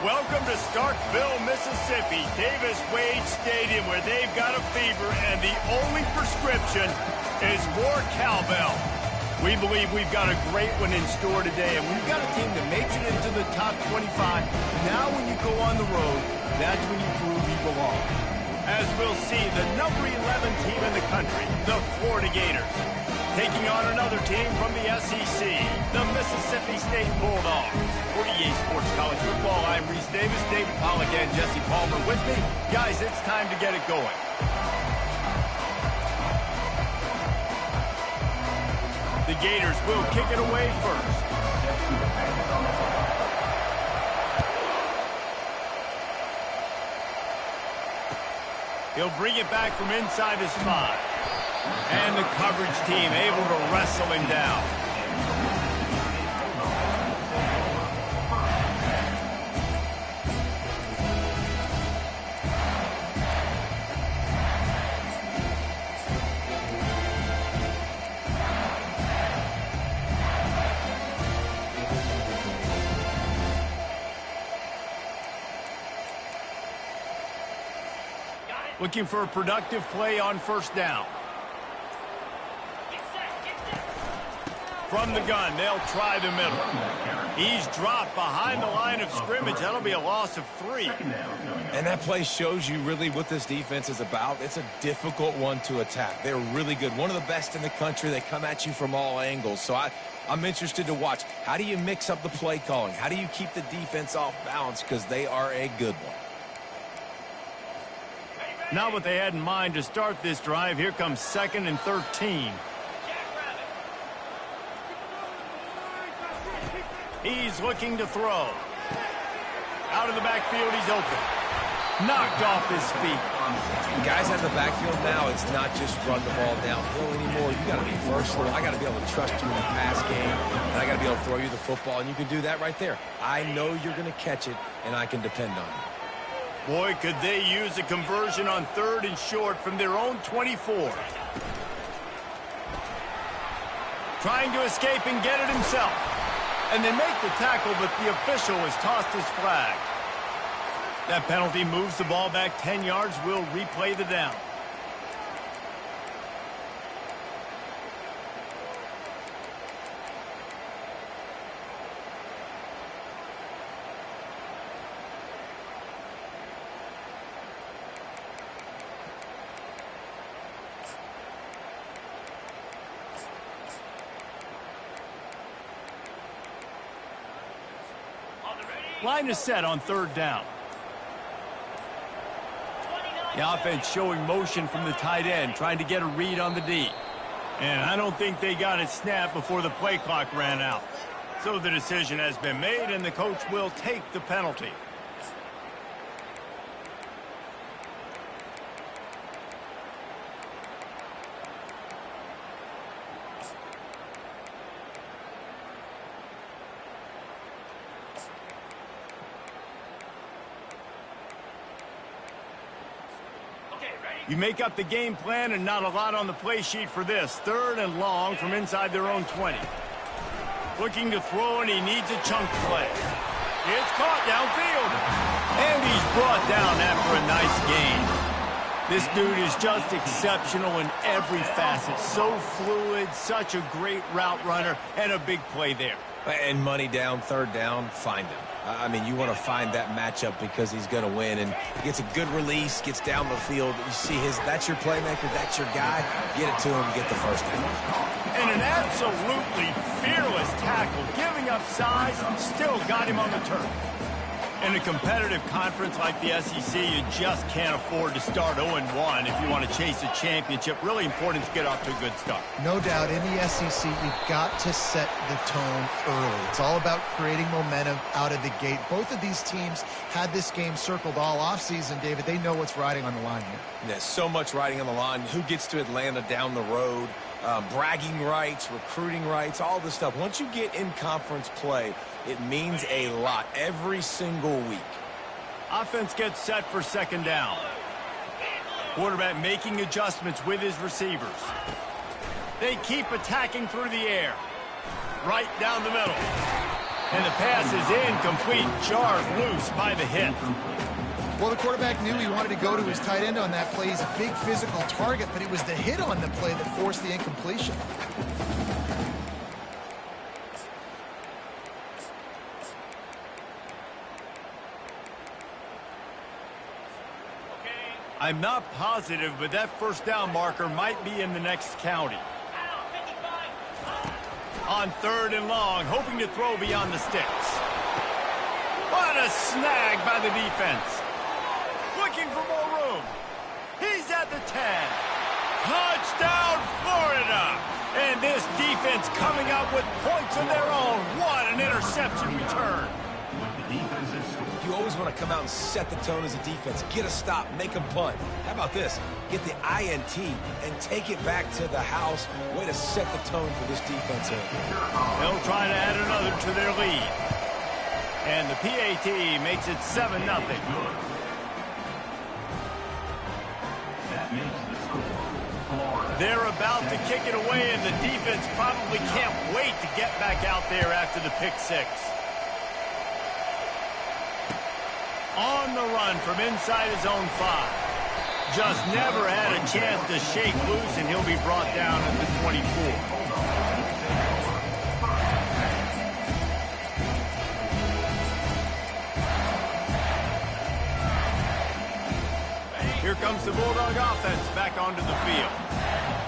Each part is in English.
Welcome to Starkville, Mississippi, Davis Wade Stadium, where they've got a fever, and the only prescription is more cowbell. We believe we've got a great one in store today, and we've got a team that makes it into the top 25. Now when you go on the road, that's when you prove you belong. As we'll see, the number 11 team in the country, the Florida Gators, taking on another team from the SEC, the Mississippi State Bulldogs. For EA Sports College Football, I'm Reese Davis, David Pollack, and Jesse Palmer with me. Guys, it's time to get it going. The Gators will kick it away first. He'll bring it back from inside his 5. And the coverage team able to wrestle him down. Looking for a productive play on first down. From the gun, they'll try the middle. He's dropped behind the line of scrimmage. That'll be a loss of 3. And that play shows you really what this defense is about. It's a difficult one to attack. They're really good. One of the best in the country. They come at you from all angles. So I'm interested to watch. How do you mix up the play calling? How do you keep the defense off balance? Because they are a good one. Not what they had in mind to start this drive. Here comes 2nd and 13. He's looking to throw. Out of the backfield, he's open. Knocked off his feet. Guys out of the backfield now, it's not just run the ball downhill anymore. You got to be versatile. I got to be able to trust you in the pass game, and I got to be able to throw you the football, and you can do that right there. I know you're going to catch it, and I can depend on you. Boy, could they use a conversion on 3rd and short from their own 24. Trying to escape and get it himself. And they make the tackle, but the official has tossed his flag. That penalty moves the ball back 10 yards. We'll replay the down. Line is set on 3rd down. The offense showing motion from the tight end, trying to get a read on the D. And I don't think they got it snapped before the play clock ran out. So the decision has been made, and the coach will take the penalty. You make up the game plan, and not a lot on the play sheet for this. 3rd and long from inside their own 20. Looking to throw, and he needs a chunk play. It's caught downfield. And he's brought down after a nice gain. This dude is just exceptional in every facet. So fluid, such a great route runner, and a big play there. And money down, 3rd down, find him. I mean, you want to find that matchup because he's going to win. And he gets a good release, gets down the field. You see that's your playmaker, that's your guy. Get it to him, get the first down. And an absolutely fearless tackle, giving up size, still got him on the turf. In a competitive conference like the SEC, you just can't afford to start 0-1 if you want to chase a championship. Really important to get off to a good start. No doubt, in the SEC, you've got to set the tone early. It's all about creating momentum out of the gate. Both of these teams had this game circled all offseason, David. They know what's riding on the line here. There's so much riding on the line. Who gets to Atlanta down the road? Bragging rights, recruiting rights, all this stuff. Once you get in conference play, it means a lot every single week. Offense gets set for 2nd down. Quarterback making adjustments with his receivers. They keep attacking through the air. Right down the middle. And the pass is incomplete, jarred loose by the hit. Well, the quarterback knew he wanted to go to his tight end on that play. He's a big physical target, but it was the hit on the play that forced the incompletion. I'm not positive, but that first down marker might be in the next county. On 3rd and long, hoping to throw beyond the sticks. What a snag by the defense. Looking for more room. He's at the 10. Touchdown, Florida. And this defense coming up with points of their own. What an interception return. You always want to come out and set the tone as a defense. Get a stop, make a punt. How about this? Get the INT and take it back to the house. Way to set the tone for this defense here. They'll try to add another to their lead. And the PAT makes it 7-0. They're about to kick it away, and the defense probably can't wait to get back out there after the pick six. On the run from inside his own 5. Just never had a chance to shake loose, and he'll be brought down at the 24. Here comes the Bulldog offense back onto the field.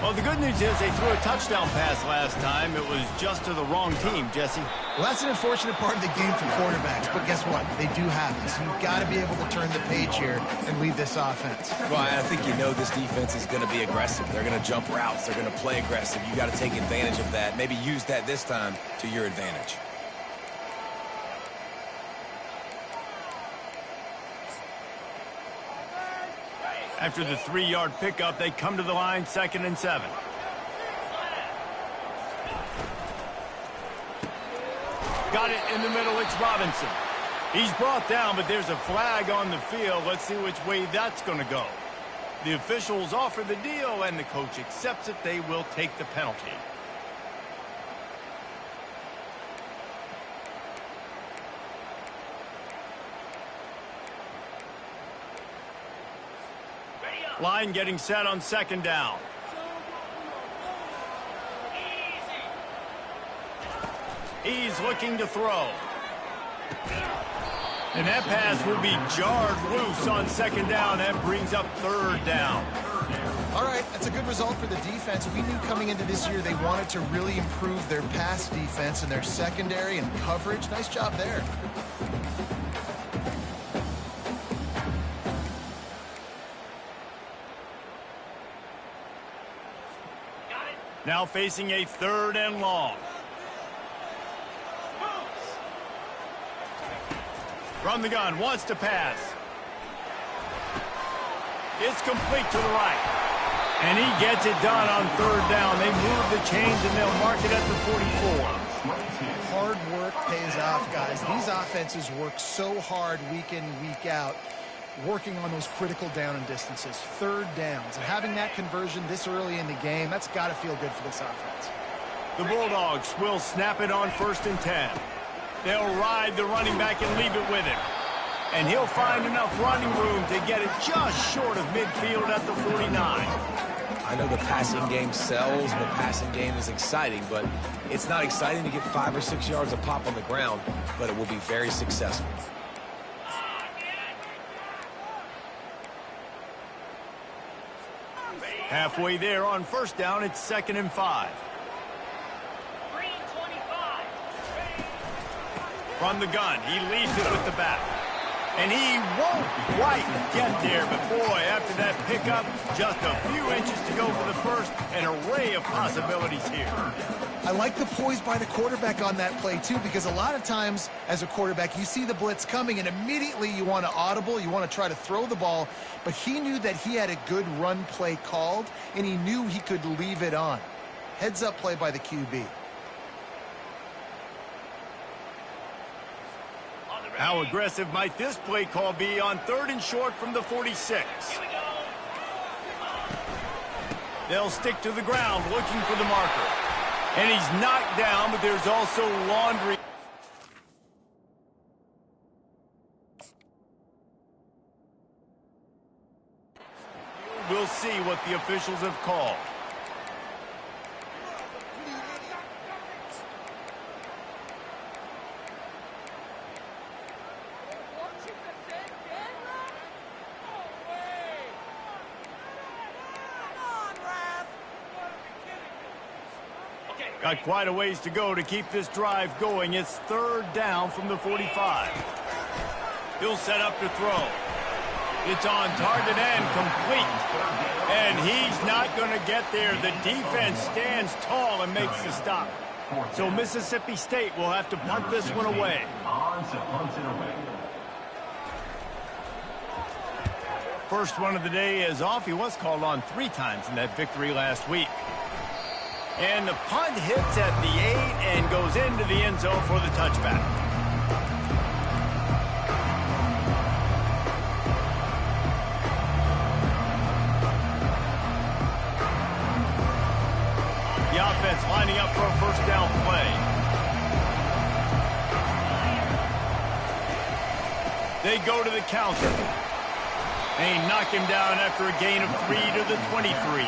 Well, the good news is they threw a touchdown pass last time. It was just to the wrong team, Jesse. Well, that's an unfortunate part of the game for quarterbacks, but guess what? They do have this. You've got to be able to turn the page here and lead this offense. Well, I think you know this defense is going to be aggressive. They're going to jump routes. They're going to play aggressive. You got to take advantage of that. Maybe use that this time to your advantage. After the 3-yard pickup, they come to the line, 2nd and 7. Got it in the middle, it's Robinson. He's brought down, but there's a flag on the field. Let's see which way that's going to go. The officials offer the deal, and the coach accepts it. They will take the penalty. Line getting set on 2nd down. He's looking to throw. And that pass will be jarred loose on 2nd down. That brings up 3rd down. All right, that's a good result for the defense. We knew coming into this year they wanted to really improve their pass defense and their secondary and coverage. Nice job there. Now facing a 3rd and long. From the gun, wants to pass. It's complete to the right. And he gets it done on 3rd down. They move the chains and they'll mark it at the 44. Hard work pays off, guys. These offenses work so hard week in, week out, working on those critical down and distances, 3rd downs. And having that conversion this early in the game, that's got to feel good for this offense. The Bulldogs will snap it on 1st and 10. They'll ride the running back and leave it with him. And he'll find enough running room to get it just short of midfield at the 49. I know the passing game sells, the passing game is exciting, but it's not exciting to get 5 or 6 yards of pop on the ground, but it will be very successful. Halfway there on 1st down, it's 2nd and 5. From the gun, he leaves it with the back. And he won't quite get there, but boy, after that pickup, just a few inches to go for the first, an array of possibilities here. I like the poise by the quarterback on that play, too, because a lot of times as a quarterback, you see the blitz coming, and immediately you want to audible, you want to try to throw the ball, but he knew that he had a good run play called, and he knew he could leave it on. Heads-up play by the QB. How aggressive might this play call be on 3rd and short from the 46? They'll stick to the ground looking for the marker. And he's knocked down, but there's also laundry. we'll see what the officials have called. Got quite a ways to go to keep this drive going. It's third down from the 45. He'll set up to throw. It's on target and complete. And he's not going to get there. The defense stands tall and makes the stop. So Mississippi State will have to punt this one away. First one of the day is off. He was called on 3 times in that victory last week. And the punt hits at the 8 and goes into the end zone for the touchback. The offense lining up for a first down play. They go to the counter. They knock him down after a gain of 3 to the 23.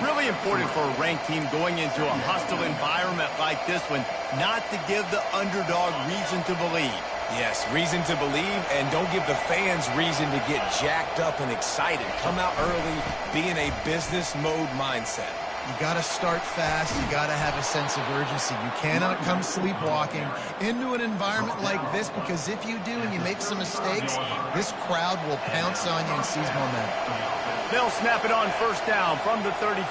Really important for a ranked team going into a hostile environment like this one, not to give the underdog reason to believe. Yes, reason to believe, and don't give the fans reason to get jacked up and excited. Come out early, be in a business mode mindset. You got to start fast. You got to have a sense of urgency. You cannot come sleepwalking into an environment like this, because if you do and you make some mistakes, this crowd will pounce on you and seize momentum. They'll snap it on first down from the 35.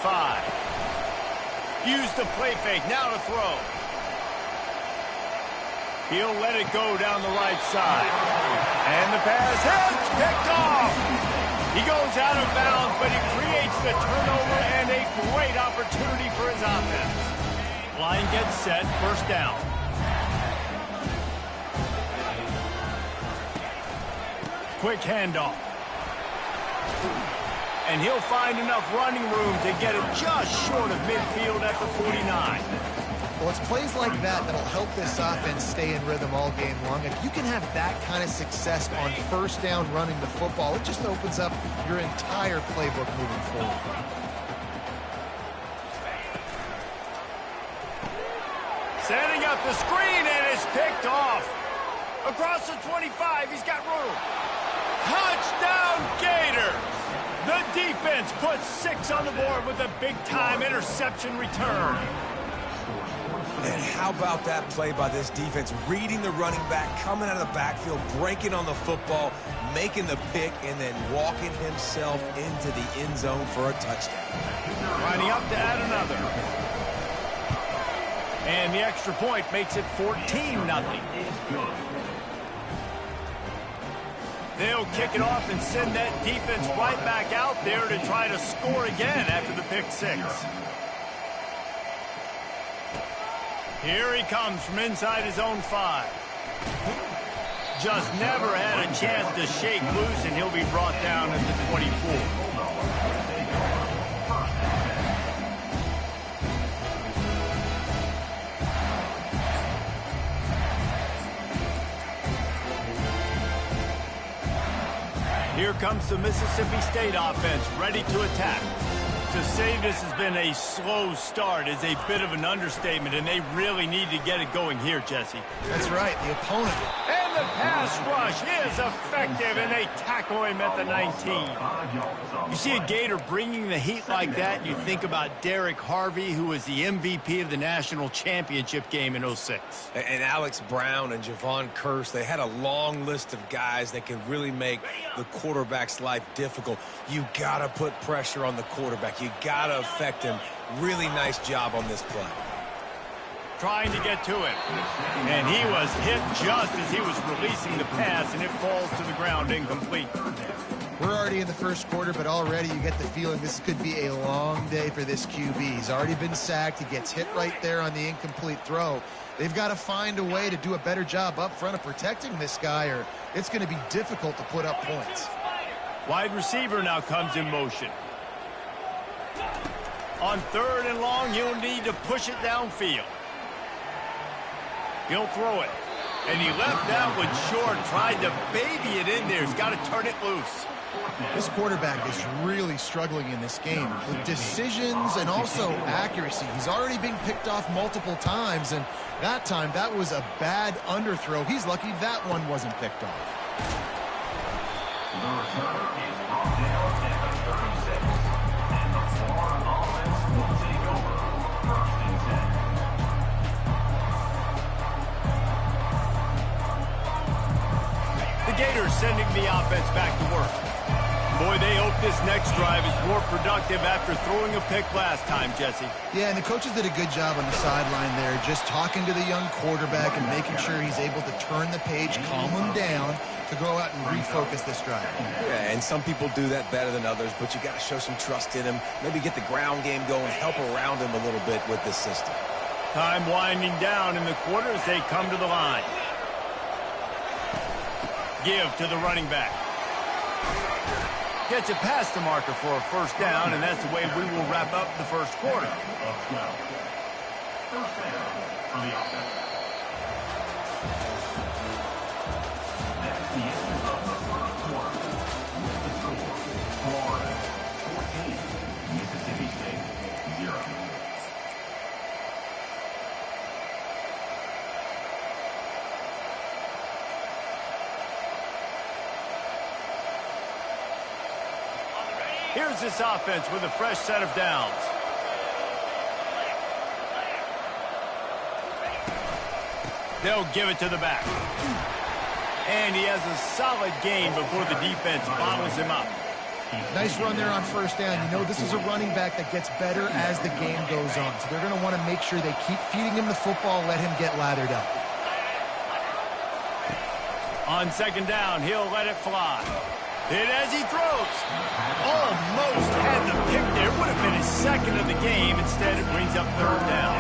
Use the play fake, now to throw. He'll let it go down the right side. And the pass hits, picked off. He goes out of bounds, but he creates the turnover and a great opportunity for his offense. Line gets set, first down. Quick handoff. And he'll find enough running room to get it just short of midfield at the 49. Well, it's plays like that that'll help this offense stay in rhythm all game long. If you can have that kind of success on first down running the football, it just opens up your entire playbook moving forward. Setting up the screen, and it's picked off. Across the 25, he's got room. Touchdown, Gators! The defense puts 6 on the board with a big-time interception return. And how about that play by this defense? Reading the running back, coming out of the backfield, breaking on the football, making the pick, and then walking himself into the end zone for a touchdown. Lining up to add another. And the extra point makes it 14-0. They'll kick it off and send that defense right back out there to try to score again after the pick 6. Here he comes from inside his own 5. Just never had a chance to shake loose, and he'll be brought down at the 24. Here comes the Mississippi State offense, ready to attack. To say this has been a slow start is a bit of an understatement, and they really need to get it going here, Jesse. That's right, the opponent. And the pass rush is effective, and they tackle him at the 19. You see a Gator bringing the heat like that, you think about Derek Harvey, who was the MVP of the national championship game in 06. And Alex Brown and Javon Kearse, they had a long list of guys that could really make the quarterback's life difficult. You got to put pressure on the quarterback. You got to affect him. Really nice job on this play. Trying to get to it. And he was hit just as he was releasing the pass, and it falls to the ground incomplete. We're already in the first quarter, but already you get the feeling this could be a long day for this QB. He's already been sacked. He gets hit right there on the incomplete throw. They've got to find a way to do a better job up front of protecting this guy, or it's going to be difficult to put up points. Wide receiver now comes in motion. On 3rd and long, he'll need to push it downfield. He'll throw it. And he left that one short, tried to baby it in there. He's got to turn it loose. This quarterback is really struggling in this game with decisions and also accuracy. He's already been picked off multiple times, and that time that was a bad underthrow. He's lucky that one wasn't picked off. The returner is brought down at the 36, and the Florida offense will take over 1st and 10. The Gators sending the offense back to work. Boy, they hope this next drive is more productive after throwing a pick last time, Jesse. Yeah, and the coaches did a good job on the sideline there, just talking to the young quarterback and making sure he's able to turn the page, calm him down, to go out and refocus this drive. Yeah, and some people do that better than others, but you got to show some trust in him. Maybe get the ground game going, help around him a little bit with this system. Time winding down in the quarter as they come to the line. Give to the running back. Gets it past the marker for a 1st down, and that's the way we will wrap up the 1st quarter. 1st down for the offense. That's the end of the 1st quarter. The score, Florida 14, Mississippi State 0. Here's this offense with a fresh set of downs. They'll give it to the back. And he has a solid gain before the defense bottles him up. Nice run there on 1st down. You know, this is a running back that gets better as the game goes on. So they're going to want to make sure they keep feeding him the football, let him get lathered up. On 2nd down, he'll let it fly. Hit as he throws. Almost had the pick there. Would have been his 2nd of the game. Instead, it brings up 3rd down.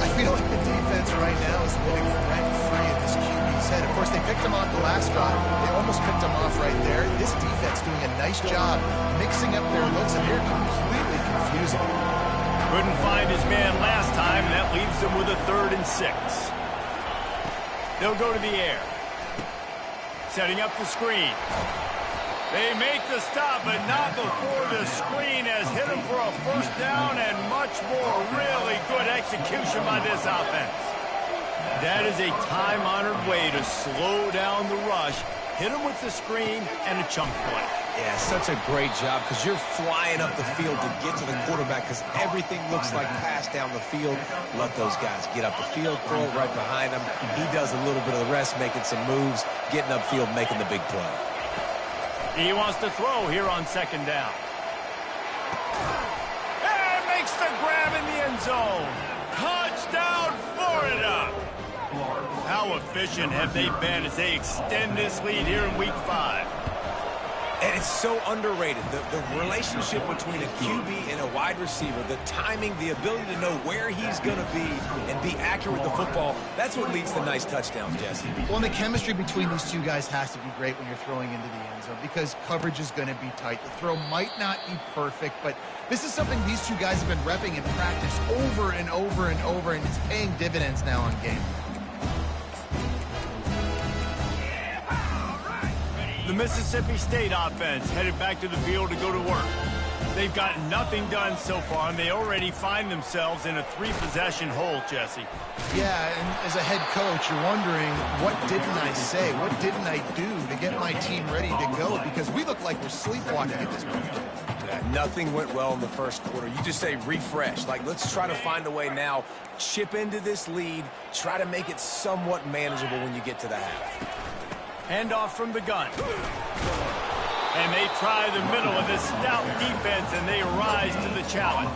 I feel like the defense right now is living rent-free in this QB's head. Of course, they picked him off the last drive. They almost picked him off right there. This defense doing a nice job mixing up their looks, and they're completely confusing. Couldn't find his man last time, and that leaves them with a 3rd and 6. They'll go to the air. Setting up the screen. They make the stop, but not before the screen has hit him for a 1st down and much more. Really good execution by this offense. That is a time-honored way to slow down the rush, hit him with the screen, and a chunk play. Yeah, such a great job because you're flying up the field to get to the quarterback because everything looks like pass down the field. Let those guys get up the field, throw it right behind him. He does a little bit of the rest, making some moves, getting upfield, making the big play. He wants to throw here on 2nd down. And makes the grab in the end zone. Touchdown, Florida! How efficient have they been as they extend this lead here in Week 5? And it's so underrated. The relationship between a QB and a wide receiver, the timing, the ability to know where he's going to be and be accurate with the football, that's what leads to nice touchdowns, Jesse. Well, and the chemistry between these two guys has to be great when you're throwing into the end zone because coverage is going to be tight. The throw might not be perfect, but this is something these two guys have been repping in practice over and over and over, and it's paying dividends now on game. The Mississippi State offense headed back to the field to go to work. They've got nothing done so far, and they already find themselves in a 3-possession hole, Jesse. Yeah, and as a head coach, you're wondering, what didn't I say? What didn't I do to get my team ready to go? Because we look like we're sleepwalking at this point. Yeah, nothing went well in the 1st quarter. You just say refresh. Like, let's try to find a way now, chip into this lead, try to make it somewhat manageable when you get to the half. Handoff from the gun. And they try the middle of this stout defense, and they rise to the challenge.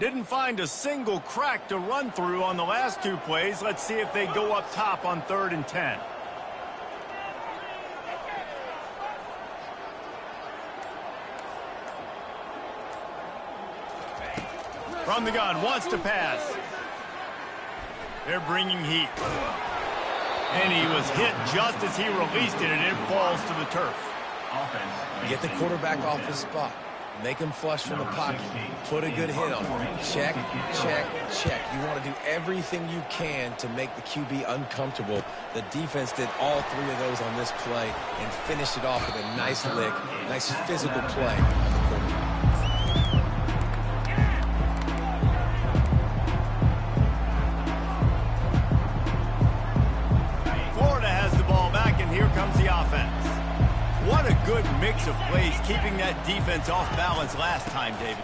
Didn't find a single crack to run through on the last 2 plays. Let's see if they go up top on 3rd and 10. From the gun, wants to pass. They're bringing heat. And he was hit just as he released it, and it falls to the turf. Get the quarterback off his spot. Make him flush from the pocket. Put a good hit on him. Check, check, check. You want to do everything you can to make the QB uncomfortable. The defense did all three of those on this play and finished it off with a nice lick, nice physical play on the quarterback. Florida has the ball back, and here comes the offense. What a good mix of plays, keeping that defense off balance last time, David.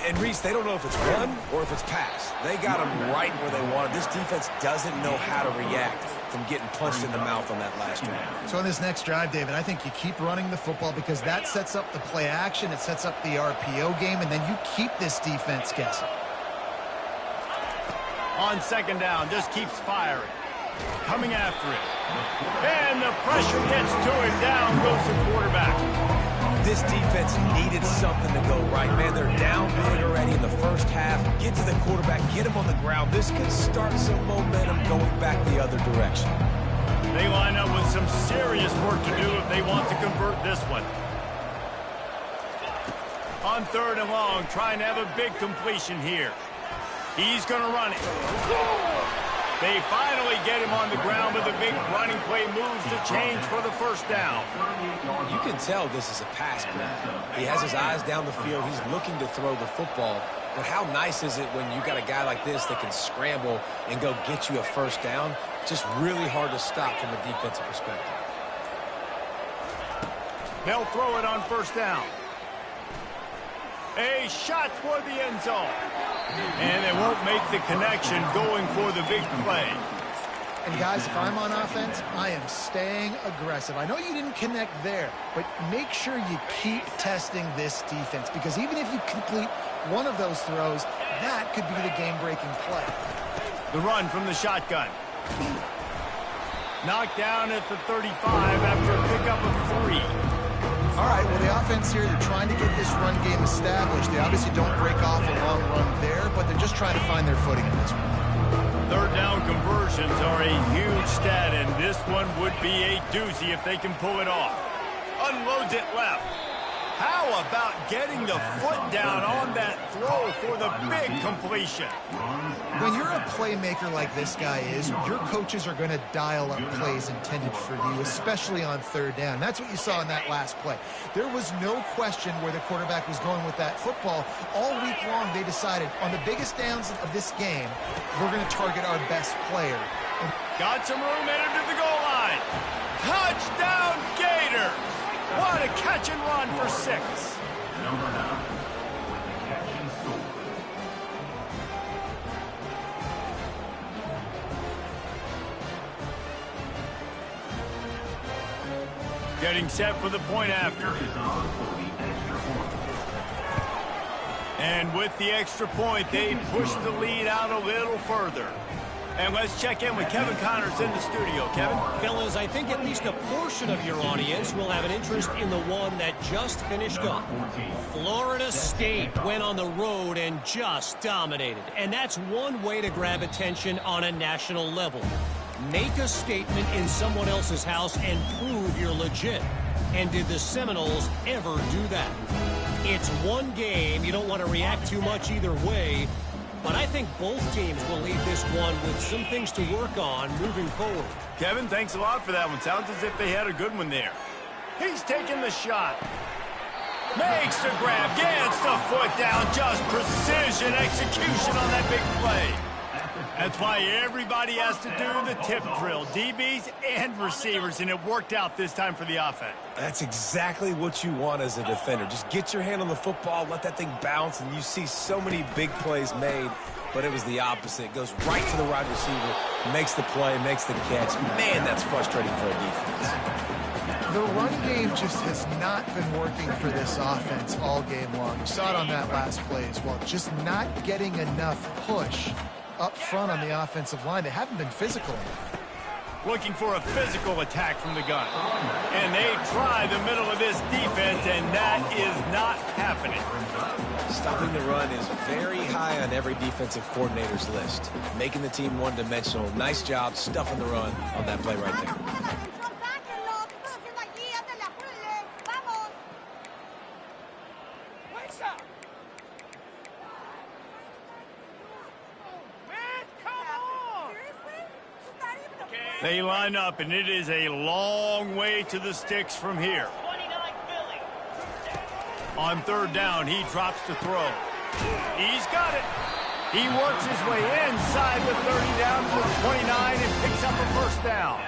And Reese, they don't know if it's run or if it's pass. They got them right where they wanted. This defense doesn't know how to react from getting punched in the mouth on that last drive. So in this next drive, David, I think you keep running the football because that sets up the play action, it sets up the RPO game, and then you keep this defense guessing. On second down, just keeps firing. Coming after it. And the pressure gets to him. Down goes the quarterback. This defense needed something to go right, man. They're down big already in the first half. Get to the quarterback, get him on the ground. This could start some momentum going back the other direction. They line up with some serious work to do if they want to convert this one. On third and long, trying to have a big completion here. He's going to run it. They finally get him on the ground with a big running play, moves to change for the first down. You can tell this is a pass play. He has his eyes down the field. He's looking to throw the football. But how nice is it when you got a guy like this that can scramble and go get you a first down? Just really hard to stop from a defensive perspective. They'll throw it on first down. A shot for the end zone. And they won't make the connection going for the big play. And guys, if I'm on offense, I am staying aggressive. I know you didn't connect there, but make sure you keep testing this defense because even if you complete one of those throws, that could be the game-breaking play. The run from the shotgun. Knocked down at the 35 after a pickup of 3. All right, well, the offense here, they're trying to get this run game established. They obviously don't break off a long run there, but they're just trying to find their footing in this one. Third down conversions are a huge stat, and this one would be a doozy if they can pull it off. Unloads it left. How about getting the foot down on that throw for the big completion? When you're a playmaker like this guy is, your coaches are going to dial up plays intended for you, especially on third down. That's what you saw in that last play. There was no question where the quarterback was going with that football. All week long, they decided on the biggest downs of this game, we're going to target our best player. Got some room headed to the goal line. Touchdown, Gator! What a catch and run for 6. Number 9 with the catch and score. Getting set for the point after. And with the extra point, they push the lead out a little further. And let's check in with Kevin Connors in the studio. Kevin? Fellas, I think at least a portion of your audience will have an interest in the one that just finished up. Florida State went on the road and just dominated. And that's one way to grab attention on a national level. Make a statement in someone else's house and prove you're legit. And did the Seminoles ever do that? It's one game. You don't want to react too much either way. But I think both teams will leave this one with some things to work on moving forward. Kevin, thanks a lot for that one. Sounds as if they had a good one there. He's taking the shot. Makes the grab. Gets the foot down. Just precision execution on that big play. That's why everybody has to do the tip drill. DBs and receivers, and it worked out this time for the offense. That's exactly what you want as a defender. Just get your hand on the football, let that thing bounce, and you see so many big plays made, but it was the opposite. It goes right to the wide receiver, makes the play, makes the catch. Man, that's frustrating for a defense. The run game just has not been working for this offense all game long. You saw it on that last play as well. Just not getting enough push up front on the offensive line. They haven't been physical enough. looking for a physical attack from the gun. And they try the middle of this defense, and that is not happening. Stopping the run is very high on every defensive coordinator's list. Making the team one-dimensional. Nice job stuffing the run on that play right there. They line up, and it is a long way to the sticks from here. On third down, he drops to throw. He's got it. He works his way inside the 30 down to the 29 and picks up a first down.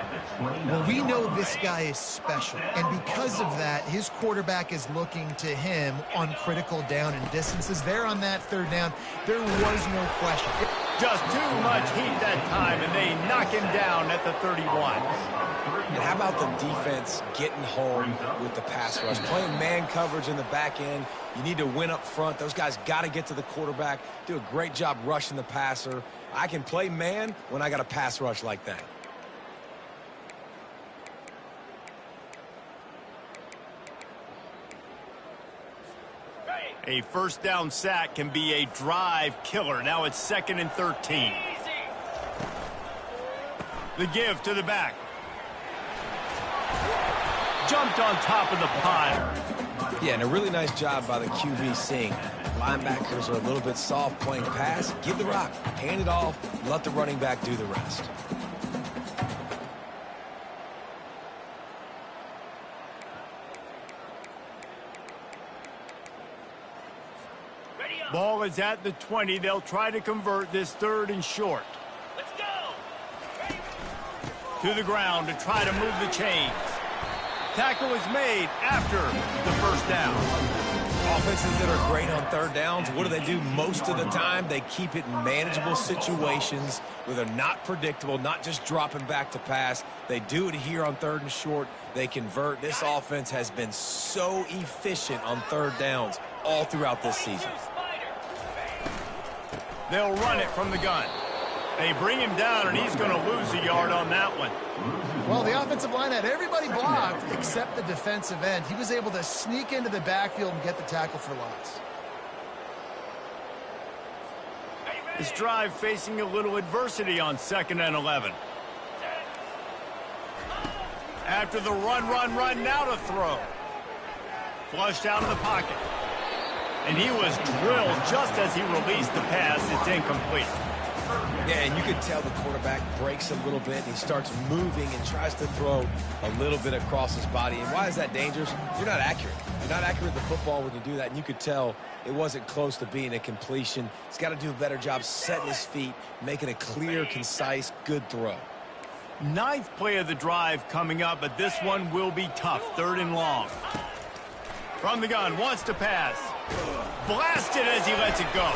Well, we know this guy is special, and because of that, his quarterback is looking to him on critical down and distances. There on that third down, there was no question. Just too much heat that time, and they knock him down at the 31. And how about the defense getting home with the pass rush? Playing man coverage in the back end. You need to win up front. Those guys got to get to the quarterback, do a great job rushing the passer. I can play man when I got a pass rush like that. A first down sack can be a drive killer. Now it's 2nd and 13. The give to the back. Jumped on top of the pile. Yeah, and a really nice job by the QB seeing linebackers are a little bit soft playing pass. Give the rock, hand it off, let the running back do the rest. Ball is at the 20. They'll try to convert this 3rd and short. Let's go. To the ground to try to move the chains. Tackle is made after the first down. Offenses that are great on third downs, what do? Most of the time, they keep it in manageable situations where they're not predictable, not just dropping back to pass. They do it here on 3rd and short. They convert. This offense has been so efficient on third downs all throughout this season. They'll run it from the gun. They bring him down, and he's going to lose a yard on that one. Well, the offensive line had everybody blocked except the defensive end. He was able to sneak into the backfield and get the tackle for loss. This drive facing a little adversity on 2nd and 11. After the run, now to throw. Flushed out of the pocket. And he was drilled just as he released the pass. It's incomplete. Yeah, and you can tell the quarterback breaks a little bit, and he starts moving and tries to throw a little bit across his body. And why is that dangerous? You're not accurate. You're not accurate with the football when you do that, and you could tell it wasn't close to being a completion. He's got to do a better job setting his feet, making a clear, concise, good throw. 9th play of the drive coming up, but this one will be tough. 3rd and long. From the gun, wants to pass. Blasted as he lets it go.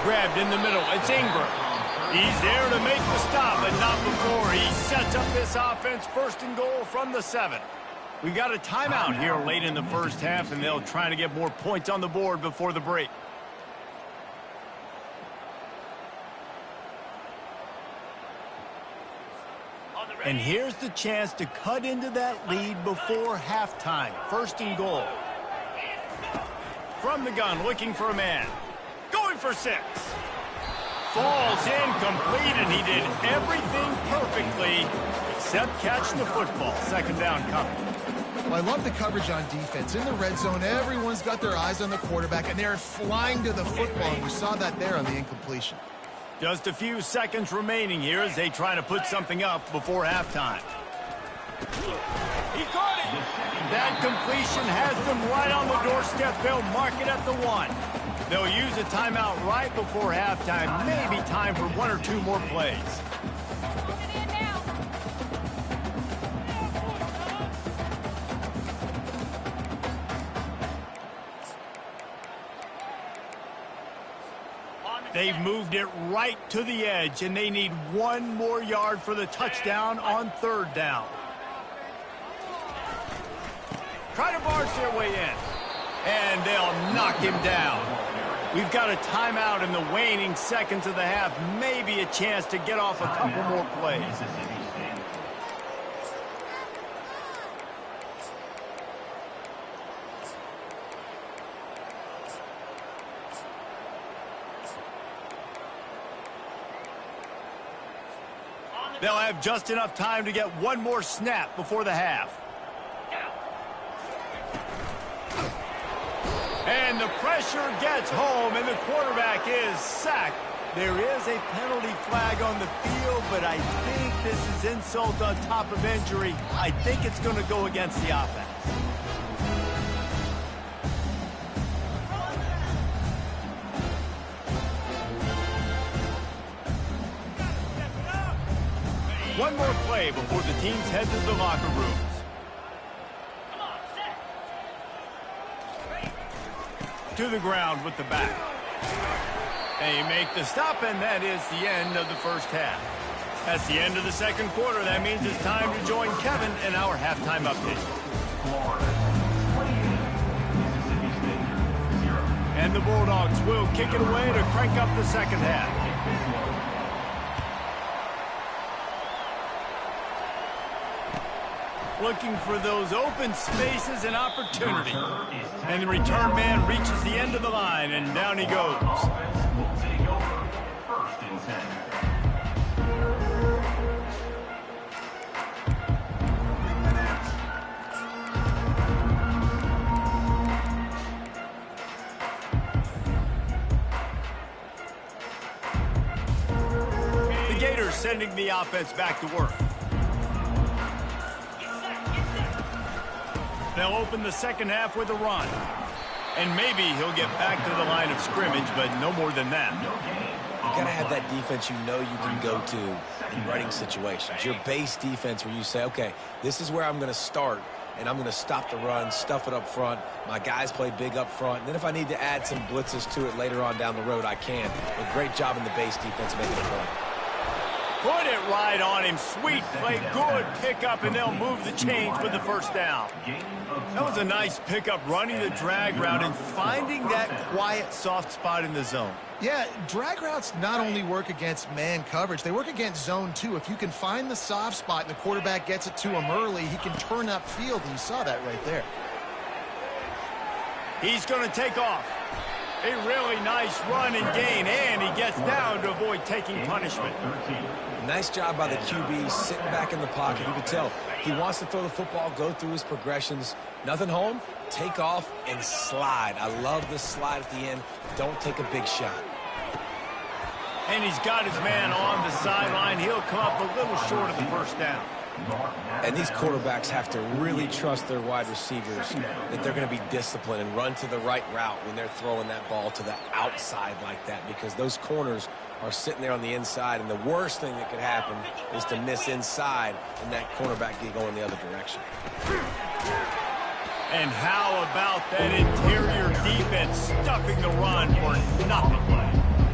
Grabbed in the middle. It's Ingram. He's there to make the stop, but not before. He sets up this offense 1st and goal from the 7. We got a timeout here late in the first half, and they'll try to get more points on the board before the break. And here's the chance to cut into that lead before halftime. 1st and goal. From the gun, looking for a man. Going for 6. Falls incomplete, and he did everything perfectly except catch the football. 2nd down coming. Well, I love the coverage on defense. In the red zone, everyone's got their eyes on the quarterback, and they're flying to the football. And we saw that there on the incompletion. Just a few seconds remaining here as they try to put something up before halftime. He caught it! That completion has them right on the doorstep. They'll mark it at the 1. They'll use a timeout right before halftime. Maybe time for 1 or 2 more plays. They've moved it right to the edge, and they need 1 more yard for the touchdown on 3rd down. Try to barge their way in, and they'll knock him down. We've got a timeout in the waning seconds of the half, maybe a chance to get off a couple more plays. They'll have just enough time to get one more snap before the half. And the pressure gets home, and the quarterback is sacked. There is a penalty flag on the field, but I think this is insult on top of injury. I think it's going to go against the offense. One more play before the teams head to the locker rooms. To the ground with the back. They make the stop, and that is the end of the first half. That's the end of the second quarter. That means it's time to join Kevin in our halftime update. And the Bulldogs will kick it away to crank up the second half. Looking for those open spaces and opportunity. And the return man reaches the end of the line, and down he goes. First and 10. The Gators sending the offense back to work. They'll open the second half with a run. And maybe he'll get back to the line of scrimmage, but no more than that. You got to have that defense you know you can go to in running situations. Your base defense where you say, okay, this is where I'm going to start, and I'm going to stop the run, stuff it up front. My guys play big up front. And then if I need to add some blitzes to it later on down the road, I can. But great job in the base defense making it run. Put it right on him. Sweet play. Good pickup, and they'll move the chains for the first down. That was a nice pickup, running the drag route and finding that quiet, soft spot in the zone. Yeah, drag routes not only work against man coverage, they work against zone too. If you can find the soft spot and the quarterback gets it to him early, he can turn upfield, and you saw that right there. He's going to take off. A really nice run and gain, and he gets down to avoid taking punishment. Nice job by the QB sitting back in the pocket. You can tell he wants to throw the football, go through his progressions. Nothing home, take off and slide. I love the slide at the end. Don't take a big shot. And he's got his man on the sideline. He'll come up a little short of the first down. And these quarterbacks have to really trust their wide receivers that they're going to be disciplined and run to the right route when they're throwing that ball to the outside like that, because those corners are sitting there on the inside, and the worst thing that could happen is to miss inside and that cornerback get going the other direction. And how about that interior defense stuffing the run for nothing?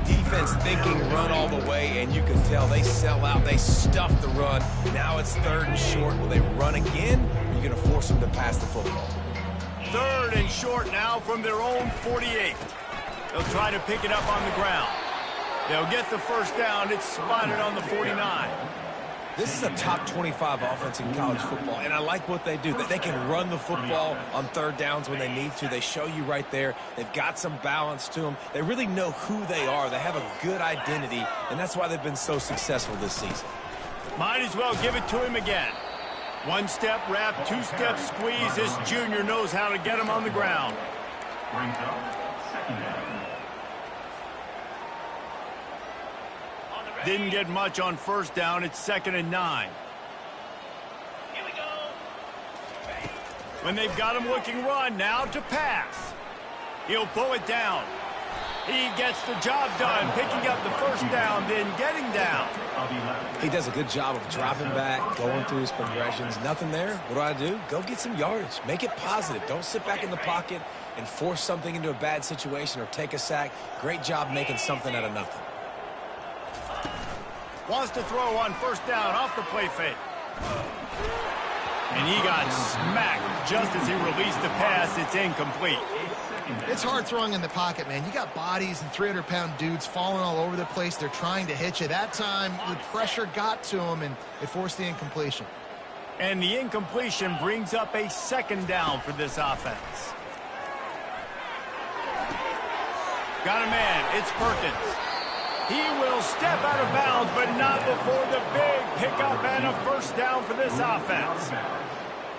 Defense thinking run all the way, and you can tell they sell out. They stuff the run. Now it's third and short. Will they run again? You're going to force them to pass the football. Third and short now from their own 48. They'll try to pick it up on the ground. They'll get the first down. It's spotted on the 49. This is a top 25 offense in college football, and I like what they do. They can run the football on third downs when they need to. They show you right there. They've got some balance to them. They really know who they are. They have a good identity, and that's why they've been so successful this season. Might as well give it to him again. One-step wrap, two-step squeeze. This junior knows how to get him on the ground. Brings up second down. Didn't get much on first down. It's 2nd and 9. Here we go. When they've got him looking run, now to pass. He'll pull it down. He gets the job done, picking up the first down, then getting down. He does a good job of dropping back, going through his progressions. Nothing there. What do? Go get some yardage. Make it positive. Don't sit back in the pocket and force something into a bad situation or take a sack. Great job making something out of nothing. Wants to throw on first down off the play fake. And he got smacked just as he released the pass. It's incomplete. It's hard throwing in the pocket, man. You got bodies and 300-pound dudes falling all over the place. They're trying to hit you. That time, the pressure got to him, and it forced the incompletion. And the incompletion brings up a second down for this offense. Got a man. It's Perkins. He will step out of bounds, but not before the big pickup and a first down for this offense.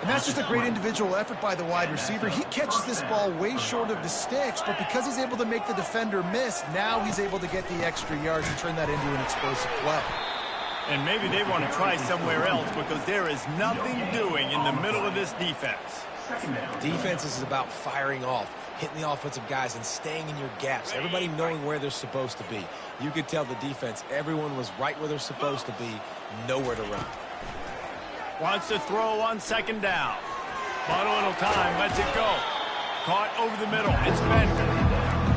And that's just a great individual effort by the wide receiver. He catches this ball way short of the sticks, but because he's able to make the defender miss, now he's able to get the extra yards and turn that into an explosive play. And maybe they want to try somewhere else because there is nothing doing in the middle of this defense. Defense is about firing off, hitting the offensive guys and staying in your gaps, everybody knowing where they're supposed to be. You could tell the defense, everyone was right where they're supposed to be, nowhere to run. Wants to throw on second down. But a little time, lets it go. Caught over the middle, it's Bender.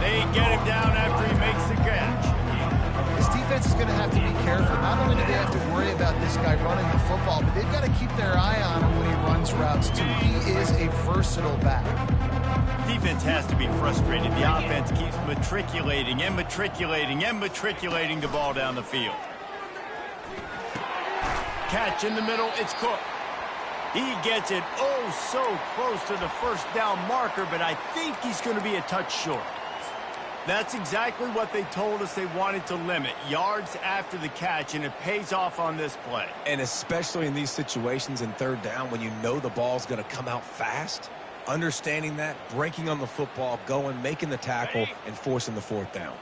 They get him down after he makes the catch. This defense is going to have to be careful. Not only do they have to worry about this guy running the football, but they've got to keep their eye on him when he runs routes, too. He is a versatile back. Defense has to be frustrated. The offense keeps matriculating and matriculating and matriculating the ball down the field. Catch in the middle, it's Cook. He gets it oh so close to the first down marker, but I think he's going to be a touch short. That's exactly what they told us they wanted to limit, yards after the catch, and it pays off on this play. And especially in these situations in third down when you know the ball's going to come out fast, understanding that, breaking on the football, going, making the tackle, and forcing the fourth down.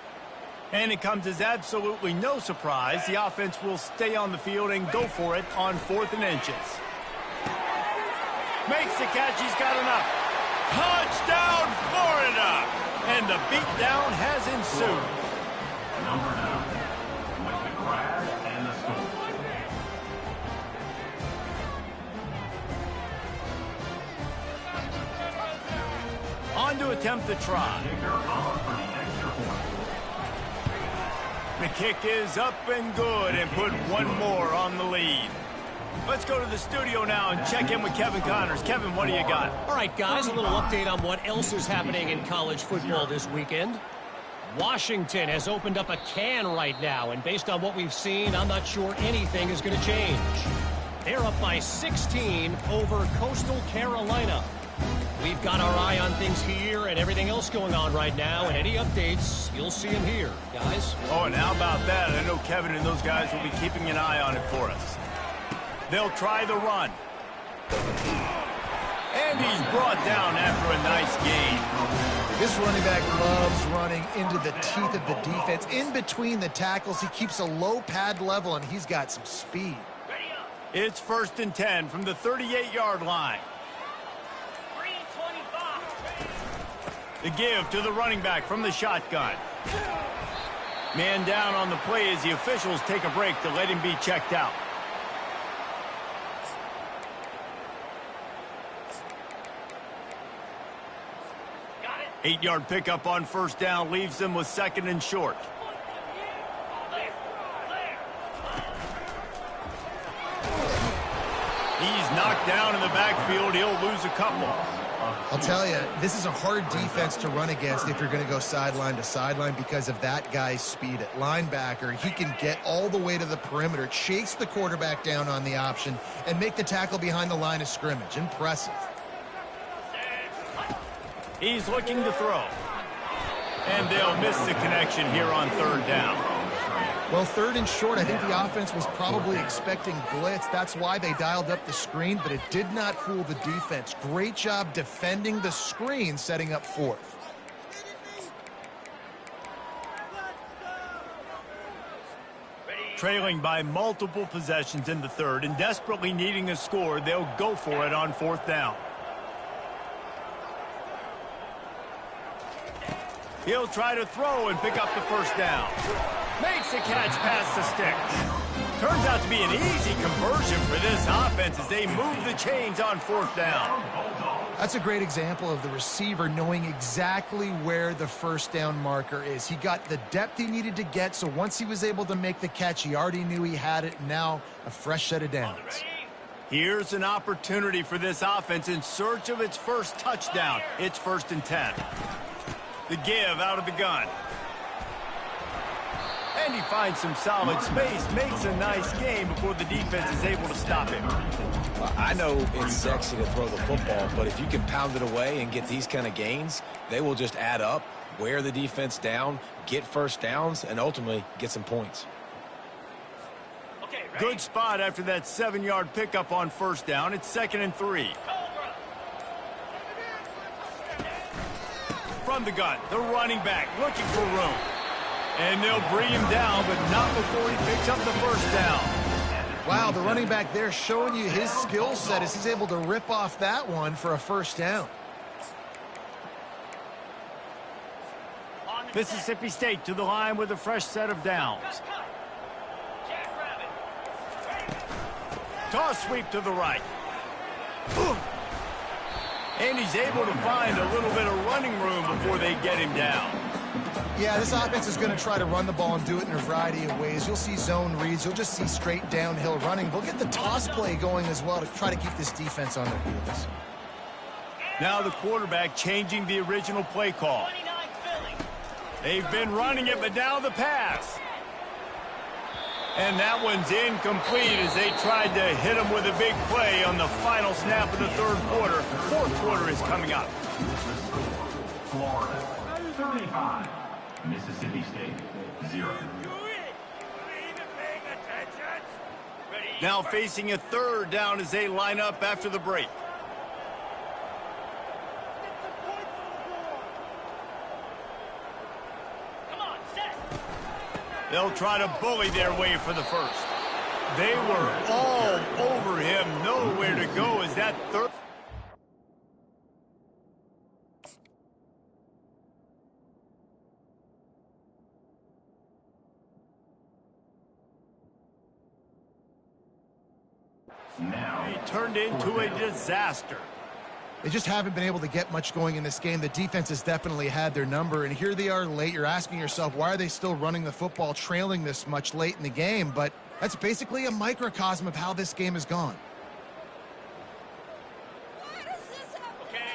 And it comes as absolutely no surprise. The offense will stay on the field and go for it on 4th and inches. Makes the catch. He's got enough. Touchdown, Florida! And the beatdown has ensued. Number 9, with the grab and the score. On to attempt the try. Kicker on for the extra point. The kick is up and good and put one more on the lead. Let's go to the studio now and check in with Kevin Connors. Kevin, what do you got? All right, guys, a little update on what else is happening in college football this weekend. Washington has opened up a can right now, and based on what we've seen, I'm not sure anything is going to change. They're up by 16 over Coastal Carolina. We've got our eye on things here and everything else going on right now, and any updates, you'll see them here, guys. Oh, and how about that? I know Kevin and those guys will be keeping an eye on it for us. They'll try the run. And he's brought down after a nice gain. This running back loves running into the teeth of the defense. In between the tackles, he keeps a low pad level, and he's got some speed. It's 1st and 10 from the 38-yard line. 325. The give to the running back from the shotgun. Man down on the play as the officials take a break to let him be checked out. Got it. 8-yard pickup on first down leaves them with 2nd and short. Clear. Clear. He's knocked down in the backfield. He'll lose a couple. I'll tell you, this is a hard defense to run against if you're going to go sideline to sideline because of that guy's speed at linebacker. He can get all the way to the perimeter, chase the quarterback down on the option, and make the tackle behind the line of scrimmage. Impressive. He's looking to throw. And they'll miss the connection here on 3rd down. Well, 3rd and short, I think the offense was probably expecting blitz. That's why they dialed up the screen, but it did not fool the defense. Great job defending the screen, setting up 4th. Trailing by multiple possessions in the 3rd and desperately needing a score, they'll go for it on 4th down. He'll try to throw and pick up the first down. Makes the catch past the sticks. Turns out to be an easy conversion for this offense as they move the chains on 4th down. That's a great example of the receiver knowing exactly where the first down marker is. He got the depth he needed to get, so once he was able to make the catch, he already knew he had it. Now a fresh set of downs. Here's an opportunity for this offense in search of its first touchdown. It's 1st and 10. The give out of the gun. And he finds some solid space, makes a nice game before the defense is able to stop him. I know it's sexy to throw the football, but if you can pound it away and get these kind of gains, they will just add up. wear the defense down, get first downs, and ultimately get some points. Okay, ready? Good spot after that 7-yard pickup on first down. It's 2nd and 3. Cobra. From the gun, the running back looking for room. And they'll bring him down, but not before he picks up the first down. Wow, the running back there showing you his skill set as he's able to rip off that one for a first down. Mississippi State to the line with a fresh set of downs. Jackrabbit. Toss sweep to the right. And he's able to find a little bit of running room before they get him down. Yeah, this offense is going to try to run the ball and do it in a variety of ways. You'll see zone reads. You'll just see straight downhill running. They'll get the toss play going as well to try to keep this defense on their heels. Now the quarterback changing the original play call. 29 Philly. They've been running it, but now the pass. And that one's incomplete as they tried to hit him with a big play on the final snap of the third quarter. Fourth quarter is coming up. Florida 35, Mississippi State 0. Ready? Now facing a third down as they line up after the break. Come on, set. They'll try to bully their way for the first. They were all over him. Nowhere to go as that third. Now, It turned into a disaster. They just haven't been able to get much going in this game. The defense has definitely had their number, and here they are late. You're asking yourself, why are they still running the football, trailing this much late in the game? But that's basically a microcosm of how this game has gone.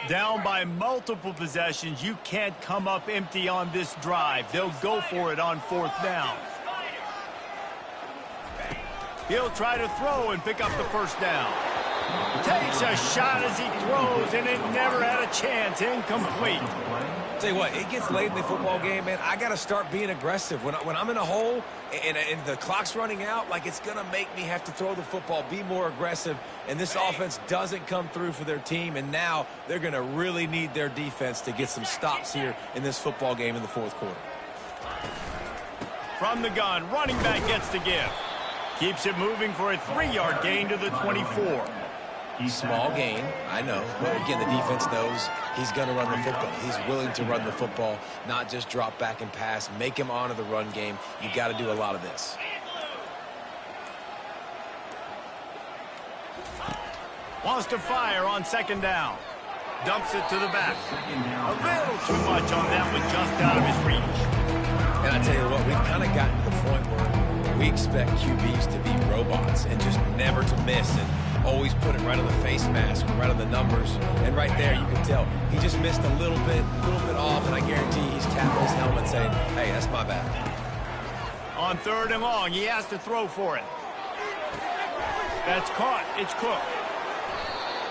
Down by multiple possessions, you can't come up empty on this drive. They'll go for it on fourth down. He'll try to throw and pick up the first down. Takes a shot as he throws, and it never had a chance. Incomplete. Tell you what, it gets late in the football game, man. I got to start being aggressive. When I'm in a hole and the clock's running out, like it's going to make me have to throw the football, be more aggressive, and this offense doesn't come through for their team, and now they're going to really need their defense to get some stops here in this football game in the fourth quarter. From the gun, running back gets the give. Keeps it moving for a 3-yard gain to the 24. Small gain, I know. But again, the defense knows he's going to run the football. He's willing to run the football, not just drop back and pass, make him honor the run game. You got to do a lot of this. Wants to fire on second down. Dumps it to the back. A little too much on that one, just out of his reach. And I tell you what, we've kind of gotten to the point where we expect QBs to be robots and just never to miss and always put it right on the face mask, right on the numbers. And right there, you can tell he just missed a little bit off, and I guarantee he's tapping his helmet saying, hey, that's my bad. On third and long, he has to throw for it. That's caught. It's Cook.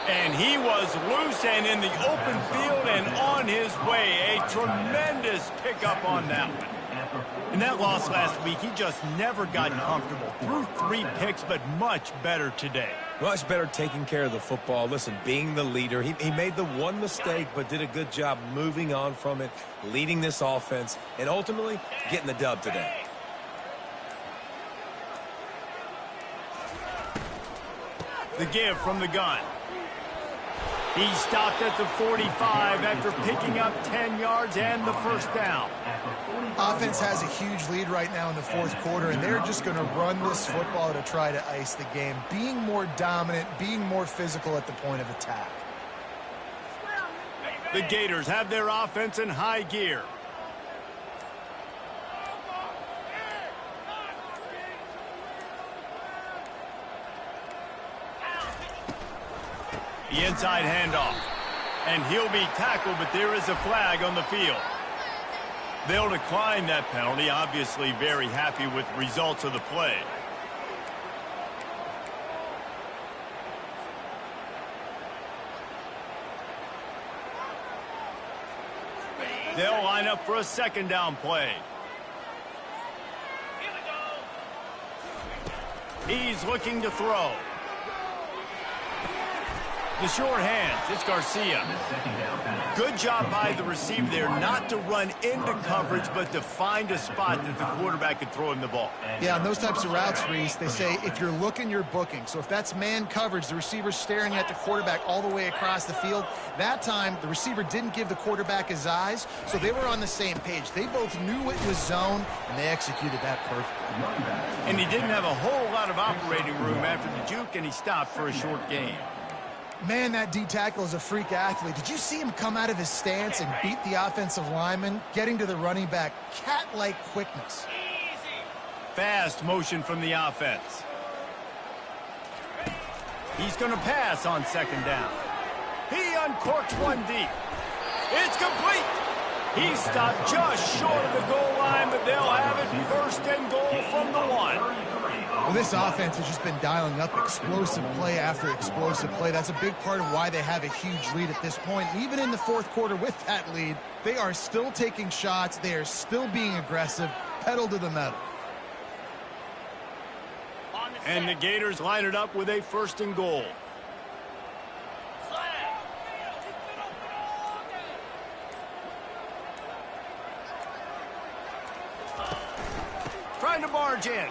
And he was loose and in the open field and on his way. A tremendous pickup on that one. In that loss last week, he just never got comfortable. Threw 3 picks, but much better today. Much better taking care of the football. Listen, being the leader, he made the one mistake, but did a good job moving on from it, leading this offense, and ultimately getting the dub today. The give from the gun. He stopped at the 45 after picking up 10 yards and the first down. Offense has a huge lead right now in the fourth quarter, and they're just going to run this football to try to ice the game, being more dominant, being more physical at the point of attack. The Gators have their offense in high gear. The inside handoff. And he'll be tackled, but there is a flag on the field. They'll decline that penalty, obviously very happy with the results of the play. They'll line up for a second down play. Here we go. He's looking to throw. The short hands, it's Garcia. Good job by the receiver there not to run into coverage, but to find a spot that the quarterback could throw him the ball. Yeah, on those types of routes, Reese, they say if you're looking, you're booking. So if that's man coverage, the receiver's staring at the quarterback all the way across the field. That time, the receiver didn't give the quarterback his eyes, so they were on the same page. They both knew it was zone, and they executed that perfectly. And he didn't have a whole lot of operating room after the juke, and he stopped for a short gain. Man, that D-tackle is a freak athlete. Did you see him come out of his stance and beat the offensive lineman, getting to the running back? Cat-like quickness. Easy. Fast motion from the offense. He's going to pass on second down. He uncorks one deep. It's complete. He stopped just short of the goal line, but they'll have it first and goal from the 1. Well, this offense has just been dialing up explosive play after explosive play. That's a big part of why they have a huge lead at this point. And even in the fourth quarter with that lead, they are still taking shots. They are still being aggressive, pedal to the metal. And the Gators line it up with a first and goal. Flag. Trying to barge in.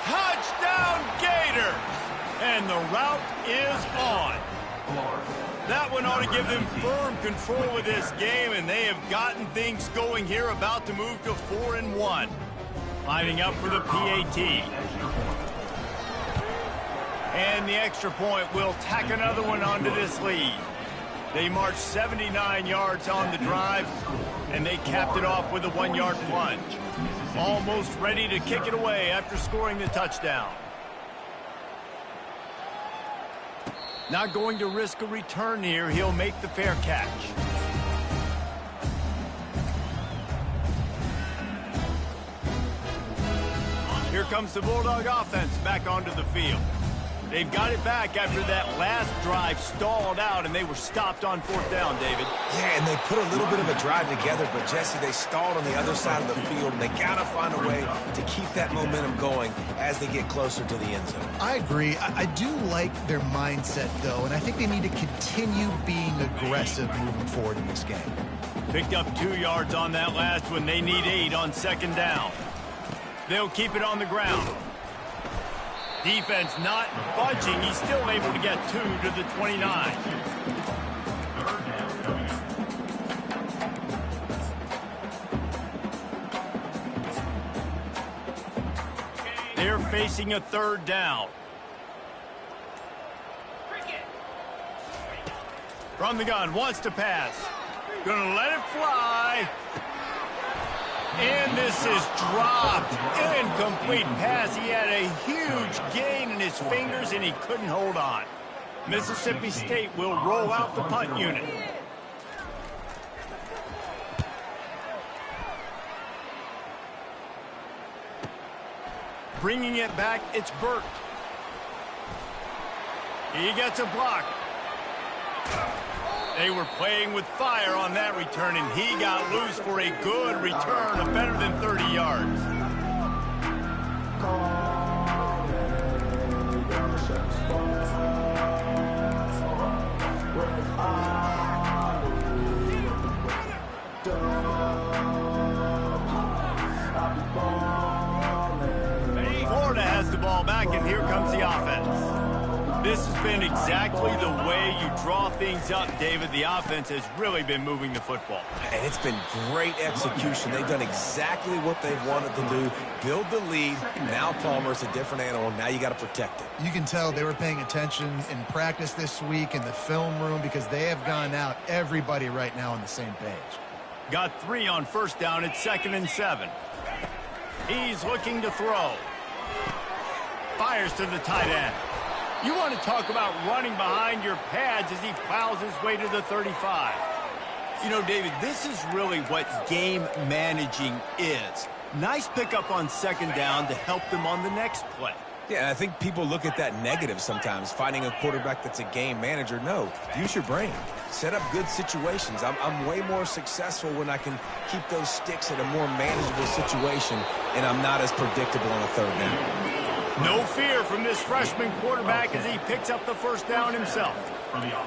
Touchdown, Gator! And the route is on. That one ought to give them firm control of this game, and they have gotten things going here, about to move to 4-1. Lining up for the PAT. And the extra point will tack another one onto this lead. They marched 79 yards on the drive, and they capped it off with a 1-yard plunge. Almost ready to kick it away after scoring the touchdown. Not going to risk a return here. He'll make the fair catch. Here comes the Bulldog offense back onto the field. They've got it back after that last drive stalled out, and they were stopped on fourth down, David. Yeah, and they put a little bit of a drive together, but, Jesse, they stalled on the other side of the field, and they got to find a way to keep that momentum going as they get closer to the end zone. I agree. I do like their mindset, though, and I think they need to continue being aggressive moving forward in this game. Picked up 2 yards on that last one. They need 8 on second down. They'll keep it on the ground. Defense not budging. He's still able to get 2 to the 29. They're facing a third down. From the gun, wants to pass. Gonna let it fly. And this is dropped. Incomplete pass. He had a huge gain in his fingers, and he couldn't hold on. Mississippi State will roll out the punt unit. Bringing it back, it's Burt. He gets a block. They were playing with fire on that return, and he got loose for a good return of better than 30 yards. Florida has the ball back, and here comes the offense. This has been exactly the way you draw things up, David. The offense has really been moving the football. And it's been great execution. They've done exactly what they've wanted to do. Build the lead. Now Palmer's a different animal. Now you got to protect it. You can tell they were paying attention in practice this week in the film room because they have gone out, everybody right now on the same page. Got 3 on first down. It's 2nd and 7. He's looking to throw. Fires to the tight end. You want to talk about running behind your pads as he plows his way to the 35. You know, David, this is really what game managing is. Nice pickup on second down to help them on the next play. Yeah, I think people look at that negative sometimes, finding a quarterback that's a game manager. No, use your brain. Set up good situations. I'm way more successful when I can keep those sticks in a more manageable situation, and I'm not as predictable on a third down. No fear from this freshman quarterback as he picks up the first down himself.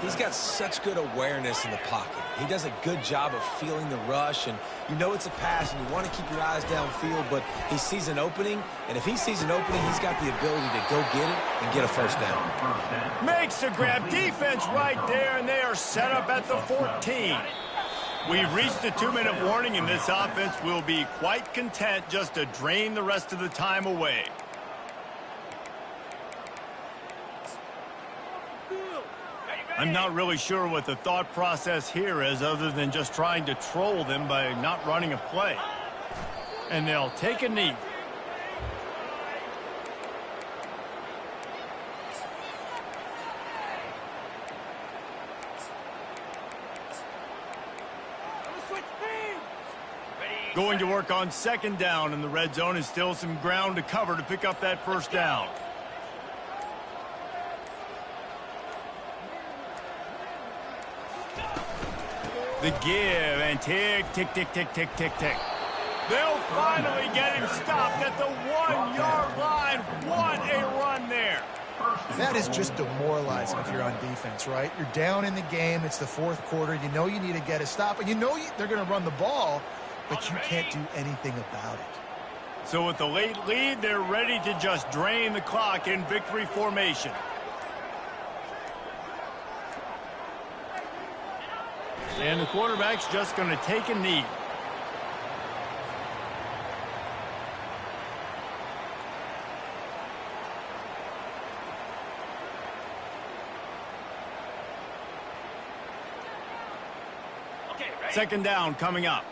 He's got such good awareness in the pocket. He does a good job of feeling the rush, and you know it's a pass, and you want to keep your eyes downfield, but he sees an opening, and if he sees an opening, he's got the ability to go get it and get a first down. Makes the grab, defense right there, and they are set up at the 14. We've reached the 2-minute warning, and this offense will be quite content just to drain the rest of the time away. I'm not really sure what the thought process here is other than just trying to troll them by not running a play. And they'll take a knee. Going to work on second down in the red zone, and still some ground to cover to pick up that first down. The give and tick, tick, tick, tick, tick, tick, tick. They'll finally get him stopped at the 1-yard line. What a run there. That is just demoralizing if you're on defense, right? You're down in the game. It's the fourth quarter. You know you need to get a stop, and you know they're going to run the ball, but you can't do anything about it. So with the late lead, they're ready to just drain the clock in victory formation. And the quarterback's just going to take a knee. Okay, ready? Second down coming up.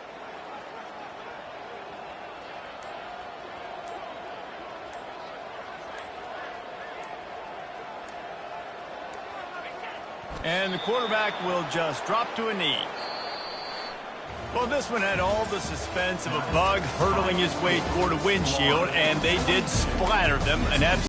And the quarterback will just drop to a knee. Well, this one had all the suspense of a bug hurtling his way toward a windshield, and they did splatter them an absolute